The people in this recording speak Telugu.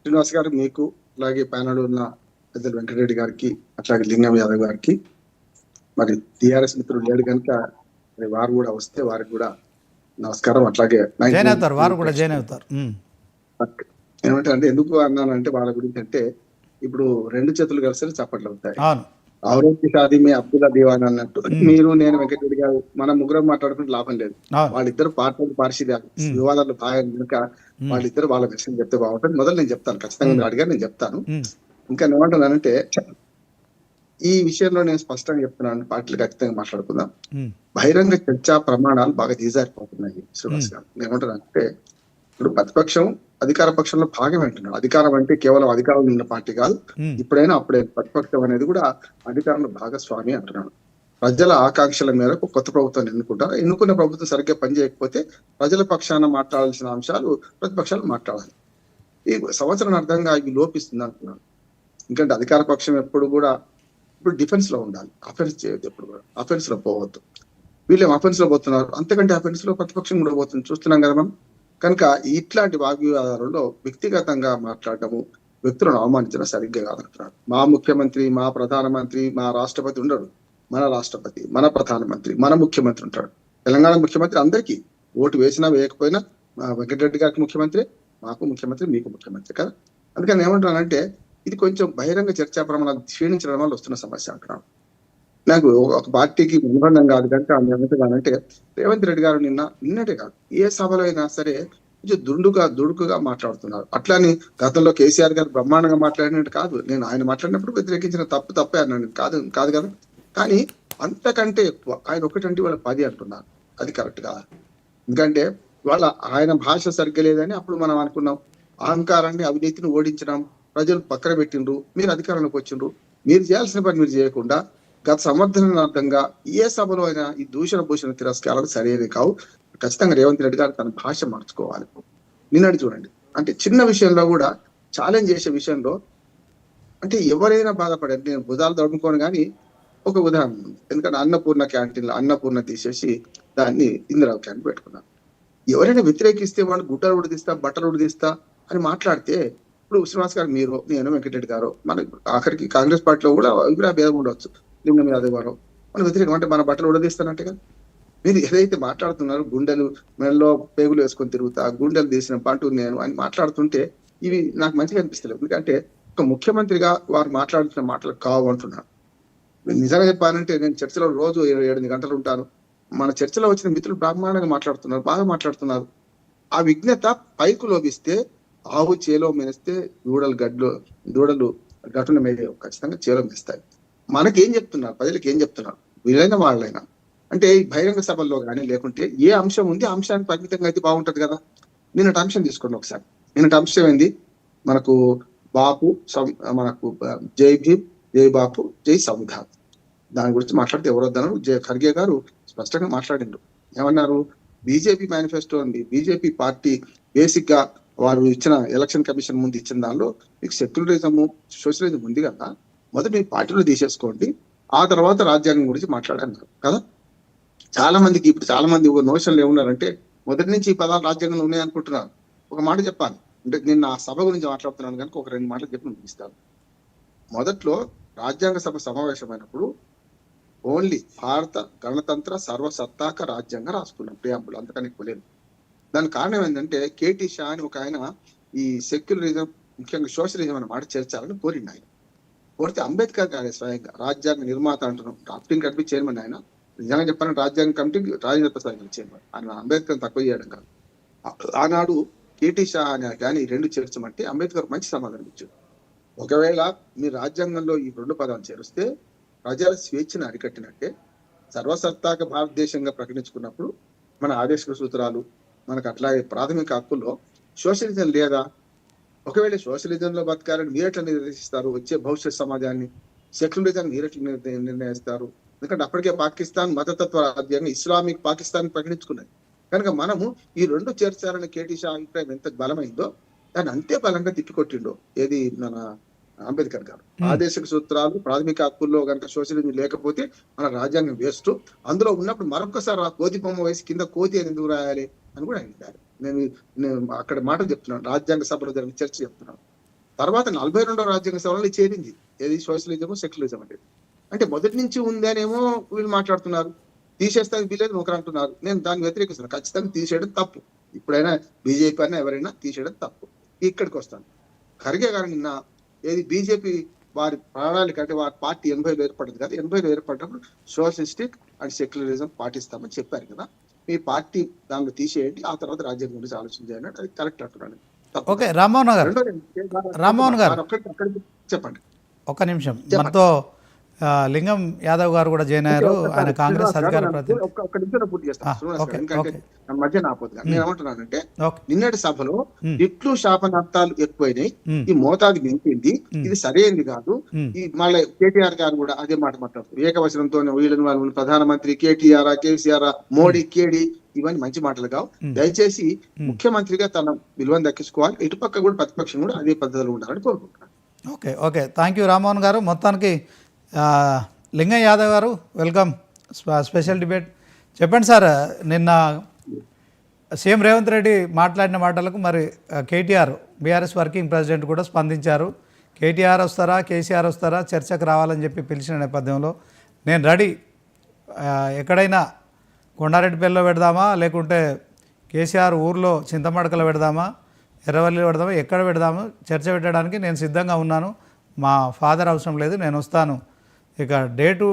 శ్రీనివాస్ గారు, మీకు అలాగే ప్యానల్ ఉన్న పెద్దలు వెంకటరెడ్డి గారికి, అట్లాగే లింగం యాదవ్ గారికి, మరి టిఆర్ఎస్ మిత్రులు లేడు కనుక మరి వారు కూడా వస్తే వారికి కూడా నమస్కారం. అట్లాగే ఏమంటే అంటే ఎందుకు అన్నానంటే వాళ్ళ గురించి అంటే ఇప్పుడు రెండు చేతులు కలిసి చప్పట్లు అవుతాయి. ఔరంగజేబ్ షాదీ మే అబ్దుల్లా దివాన్ అన్నట్టు మీరు నేను వెంకటరెడ్డి గారు మన ముగ్గురం మాట్లాడుకుంటే లాభం లేదు. వాళ్ళిద్దరు పార్షిదాలు వివాదాలు బాగా కనుక వాళ్ళిద్దరు వాళ్ళ విషయం చెప్తే బాగుంటుంది. మొదలు నేను చెప్తాను, ఖచ్చితంగా మీరు అడిగారు, నేను చెప్తాను. ఇంకా ఏమంటున్నానంటే ఈ విషయంలో నేను స్పష్టంగా చెప్తున్నాను, పార్టీలు ఖచ్చితంగా మాట్లాడుకుందాం. బహిరంగ చర్చా ప్రమాణాలు బాగా దిగజారిపోతున్నాయి శ్రీనివాస్ గారు. ఏమంటున్నానంటే ఇప్పుడు ప్రతిపక్షం అధికార పక్షంలో భాగం అంటున్నాడు. అధికారం అంటే కేవలం అధికారం ఉన్న పార్టీ కాదు, ఇప్పుడైనా అప్పుడే ప్రతిపక్షం అనేది కూడా అధికారంలో భాగస్వామి అంటున్నాడు. ప్రజల ఆకాంక్షల మేరకు కొత్త ప్రభుత్వాన్ని ఎన్నుకుంటారు. ఎన్నుకున్న ప్రభుత్వం సరిగ్గా పనిచేయకపోతే ప్రజల పక్షాన మాట్లాడాల్సిన అంశాలు ప్రతిపక్షాలు మాట్లాడాలి. ఈ సంవత్సరం అర్థంగా ఇవి లోపిస్తుంది అంటున్నాను. ఎందుకంటే అధికార పక్షం ఎప్పుడు కూడా ఇప్పుడు డిఫెన్స్ లో ఉండాలి, అఫెన్స్ చేయొద్దు, ఎప్పుడు కూడా అఫెన్స్ లో పోవద్దు. వీళ్ళేం అఫెన్స్ లో పోతున్నారు, అంతకంటే అఫెన్స్ లో ప్రతిపక్షం కూడా పోతుంది, చూస్తున్నాం కదా మనం. కనుక ఇట్లాంటి వాగ్వివాదాలలో వ్యక్తిగతంగా మాట్లాడటము, వ్యక్తులను అవమానించడం సరిగ్గా కాదంటున్నాడు. మా ముఖ్యమంత్రి, మా ప్రధానమంత్రి, మా రాష్ట్రపతి ఉండడు. మన రాష్ట్రపతి, మన ప్రధానమంత్రి, మన ముఖ్యమంత్రి ఉంటాడు. తెలంగాణ ముఖ్యమంత్రి అందరికీ ఓటు వేసినా వేయకపోయినా వెంకటరెడ్డి గారికి ముఖ్యమంత్రి, మాకు ముఖ్యమంత్రి, మీకు ముఖ్యమంత్రి కదా. అందుకని ఏమంటున్నానంటే ఇది కొంచెం బహిరంగ చర్చా ప్రమాణాలు క్షీణించడం వల్ల వస్తున్న సమస్య అంటున్నాను. నాకు ఒక పార్టీకి నిర్బంధం కాదు కనుక ఏమంటున్నానంటే రేవంత్ రెడ్డి గారు నిన్నటే కాదు ఏ సభలో అయినా సరే కొంచెం దుడుకుగా మాట్లాడుతున్నారు. అట్లాని గతంలో కేసీఆర్ గారు బ్రహ్మాండంగా మాట్లాడినట్టు కాదు, నేను ఆయన మాట్లాడినప్పుడు వ్యతిరేకించిన తప్పే అన్నాను, కాదు కదా. కానీ అంతకంటే ఎక్కువ ఆయన ఒకటంటే వాళ్ళ 10 అంటున్నారు. అది కరెక్ట్ కాదు. ఎందుకంటే ఆయన భాష సరిగ్గా లేదని అప్పుడు మనం అనుకున్నాం. అహంకారాన్ని, అవినీతిని ఓడించడం, ప్రజలు పక్కన పెట్టిండ్రు, మీరు అధికారంలోకి వచ్చిండ్రు, మీరు చేయాల్సిన పని మీరు చేయకుండా గత సమర్థనార్థంగా ఏ సభలో అయినా ఈ దూషణ భూషణ తిరస్కారాలు సరైనవి కావు. ఖచ్చితంగా రేవంత్ రెడ్డి గారు తన భాష మార్చుకోవాలి. నిన్నటి చూడండి, అంటే చిన్న విషయంలో కూడా ఛాలెంజ్ చేసే విషయంలో అంటే ఎవరైనా బాధపడారు. నేను భుజాలు తడుముకోను కానీ ఒక ఉదాహరణ ఉంది. ఎందుకంటే అన్నపూర్ణ క్యాంటీన్లో అన్నపూర్ణ తీసేసి దాన్ని ఇందిరావు క్యాంటీన్ పెట్టుకున్నారు. ఎవరైనా వ్యతిరేకిస్తే వాళ్ళు గుట్టలు ఉడిదిస్తా, బట్టలు ఉడిదిస్తా అని మాట్లాడితే ఇప్పుడు శ్రీనివాస్ గారు, మీరు, నేను, వెంకటరెడ్డి గారు, మన ఆఖరికి కాంగ్రెస్ పార్టీలో కూడా అభిప్రాయ భేదం ఉండవచ్చు. లింగం యాదవ్ గారు మన వ్యతిరేకం అంటే మన బట్టలు ఉడదీస్తానంటే కదా. మీరు ఏదైతే మాట్లాడుతున్నారో గుండెలు మెడలో పేగులు వేసుకొని తిరుగుతా, గుండెలు తీసిన పంటూ నేను అని మాట్లాడుతుంటే ఇవి నాకు మంచిగా అనిపిస్తలేదు. ఎందుకంటే ఒక ముఖ్యమంత్రిగా వారు మాట్లాడుతున్న మాటలు కావు అంటున్నారు. నిజంగా చెప్పాలంటే నేను చర్చలో రోజు 7-8 గంటలు ఉంటాను. మన చర్చలో వచ్చిన మిత్రులు బ్రహ్మాండంగా మాట్లాడుతున్నారు, బాగా మాట్లాడుతున్నారు. ఆ విజ్ఞత పైకు లోపిస్తే ఆవు చేలో మేస్తే దూడలు గట్టున మేయవు, ఖచ్చితంగా చేలో మేస్తాయి. మనకేం చెప్తున్నారు, ప్రజలకు ఏం చెప్తున్నారు, వీళ్ళైనా వాళ్ళైనా అంటే ఈ బహిరంగ సభల్లో కానీ లేకుంటే ఏ అంశం ఉంది ఆ అంశానికి పరిమితంగా అయితే బాగుంటది కదా. నిన్నటి అంశం తీసుకోండి ఒకసారి. నిన్నటి అంశం ఏంది, మనకు జై భీమ్, జై బాపు, జై సంవిధాన్. దాని గురించి మాట్లాడితే ఎవరొద్దన్నారు. ఖర్గే గారు స్పష్టంగా మాట్లాడిండ్రు. ఏమన్నారు, బీజేపీ మేనిఫెస్టో ఉంది, బీజేపీ పార్టీ బేసిక్ గా వారు ఇచ్చిన ఎలక్షన్ కమిషన్ ముందు ఇచ్చిన దానిలో మీకు సెక్యులరిజము, సోషలిజం ఉంది కదా, మొదటి మీ పార్టీలో తీసేసుకోండి, ఆ తర్వాత రాజ్యాంగం గురించి మాట్లాడన్నారు కదా. చాలా మందికి ఇప్పుడు చాలా మంది ఒక నోషన్లు ఏమున్నారంటే మొదటి నుంచి ఈ పదాలు రాజ్యాంగంలో ఉన్నాయనుకుంటున్నారు. ఒక మాట చెప్పాలి అంటే నేను ఆ సభ గురించి మాట్లాడుతున్నాను కనుక ఒక 2 మాటలు చెప్పి ముగిస్తాను. మొదట్లో రాజ్యాంగ సభ సమావేశమైనప్పుడు ఓన్లీ భారత గణతంత్ర సర్వసత్తాక రాజ్యాంగం రాసుకున్నాం ప్రియాంబుల్, అంతకని లేదు. దానికి కారణం ఏంటంటే కేటీ షా అని ఒక ఆయన ఈ సెక్యులరిజం ముఖ్యంగా సోషలిజం అనే మాట చేర్చాలని కోరిండు. ఆయన కోరితే అంబేద్కర్ గారి స్వయంగా రాజ్యాంగ నిర్మాత అంటున్నాం, డ్రాఫ్టింగ్ కమిటీ చైర్మన్ ఆయన. నిజంగా చెప్పాలంటే రాజ్యాంగ కమిటీకి రాజేంద్ర ప్రసాద్ గారు చైర్మన్, ఆయన అంబేద్కర్ తక్కువ చేయడం కాదు. ఆనాడు కేటీ షా అని కానీ 2 చేర్చమంటే అంబేద్కర్ మంచి సమాధానం ఇచ్చాడు. ఒకవేళ మీరు రాజ్యాంగంలో ఈ 2 పదాలు చేరిస్తే ప్రజల స్వేచ్ఛను అరికట్టినట్టే. సర్వసత్తాక భారతదేశంగా ప్రకటించుకున్నప్పుడు మన ఆదేశిక సూత్రాలు, మనకు అట్లాగే ప్రాథమిక హక్కుల్లో సోషలిజం లేదా? ఒకవేళ సోషలిజంలో బతకాలని మీరెట్లా నిర్దేశిస్తారు వచ్చే భవిష్యత్ సమాజాన్ని? సెక్యులరిజాన్ని మీరెట్లా నిర్ణయిస్తారు? ఎందుకంటే అప్పటికే పాకిస్తాన్ మతతత్వ రాజ్యాంగం ఇస్లామిక్ పాకిస్తాన్ ప్రకటించుకున్నది కనుక మనము ఈ 2 చేర్చాలని కేటీ షా అభిప్రాయం ఎంత బలమైందో దాన్ని అంతే బలంగా తిప్పికొట్టిండో ఏది మన అంబేద్కర్ గారు. ఆదేశిక సూత్రాలు, ప్రాథమిక హక్కుల్లో కనుక సోషలిజం లేకపోతే మన రాజ్యాంగం వేస్ట్. అందులో ఉన్నప్పుడు మరొకసారి ఆ కోతి బొమ్మ వేసి కింద కోతి అని ఎందుకు రాయాలి అని కూడా అడిగారు. నేను అక్కడ మాట చెప్తున్నాను, రాజ్యాంగ సభలో జరిగిన చర్చ చెప్తున్నాను. తర్వాత 42వ రాజ్యాంగ సవరణలో చేరింది ఏది సోషలిజం సెక్యులరిజం అనేది. అంటే మొదటి నుంచి ఉందనేమో వీళ్ళు మాట్లాడుతున్నారు, తీసేస్తానికి వీలేదు ఒకరు అంటున్నారు. నేను దాన్ని వ్యతిరేకిస్తున్నాను. ఖచ్చితంగా తీసేయడం తప్పు. ఇప్పుడైనా బీజేపీ అయినా ఎవరైనా తీసేయడం తప్పు. ఇక్కడికి వస్తాను. ఖర్గే గారు నిన్న ఏది బీజేపీ వారి ప్రణాళిక అంటే వారి పార్టీ 80లో ఏర్పడింది కదా, 80లో ఏర్పడినప్పుడు సోషలిస్టిక్ అండ్ సెక్యులరిజం పాటిస్తామని చెప్పారు కదా. మీ పార్టీ దానిలో తీసేయండి, ఆ తర్వాత రాజ్యాంగం గురించి ఆలోచన చేయండి. అది కరెక్ట్ అంటున్నాను. ఓకే రామ్మోహన్ గారు, రామ్మోహన్ గారు చెప్పండి. ఒక్క నిమిషం, మనతో లింగం యాదవ్ గారు కూడా జాయిన్ అయ్యారు. ఆయన కాంగ్రెస్ అధికార ప్రతినిధి. ఒక్క నిమిషం పూర్తి చేస్తాను. ఎందుకంటే మధ్య నాపోతుంది. నేను ఏమంటున్నానంటే నిన్నటి సభలో ఇట్లు శాపనార్థాలు ఎక్కువైనాయి, ఈ మోతాదు మించింది, ఇది సరైనది కాదు. ఈ మళ్ళీ కేటీఆర్ గారు కూడా అదే మాట మాట్లాడుతారు. ఏకవచనంతో వీళ్ళని వాళ్ళు ప్రధానమంత్రి కేటీఆర్, కేసీఆర్, మోడీ, కేడీ ఇవన్నీ మంచి మాటలు కావు. దయచేసి ముఖ్యమంత్రిగా తన విలువను దక్కించుకోవాలి. ఇటుపక్క కూడా ప్రతిపక్షం కూడా అదే పద్ధతిలో ఉండాలని కోరుకుంటున్నాను. Okay okay, thank you Rammohan గారు. మొత్తానికి లింగం యాదవ్ గారు వెల్కమ్ స్పెషల్ డిబేట్. చెప్పండి సార్, నిన్న సీఎం రేవంత్ రెడ్డి మాట్లాడిన మాటలకు మరి కేటీఆర్ బీఆర్ఎస్ వర్కింగ్ ప్రెసిడెంట్ కూడా స్పందించారు. కేటీఆర్ వస్తారా కేసీఆర్ వస్తారా చర్చకు రావాలని చెప్పి పిలిచిన నేపథ్యంలో నేను రెడీ, ఎక్కడైనా కొండారెడ్డిపల్లిలో పెడదామా లేకుంటే కేసీఆర్ ఊర్లో చింతమడకలో పెడదామా ఎర్రవల్లిలో పెడదామా ఎక్కడ పెడదామా చర్చ పెట్టడానికి నేను సిద్ధంగా ఉన్నాను, మా ఫాదర్ అవసరం లేదు, నేను వస్తాను. ఇక డే టు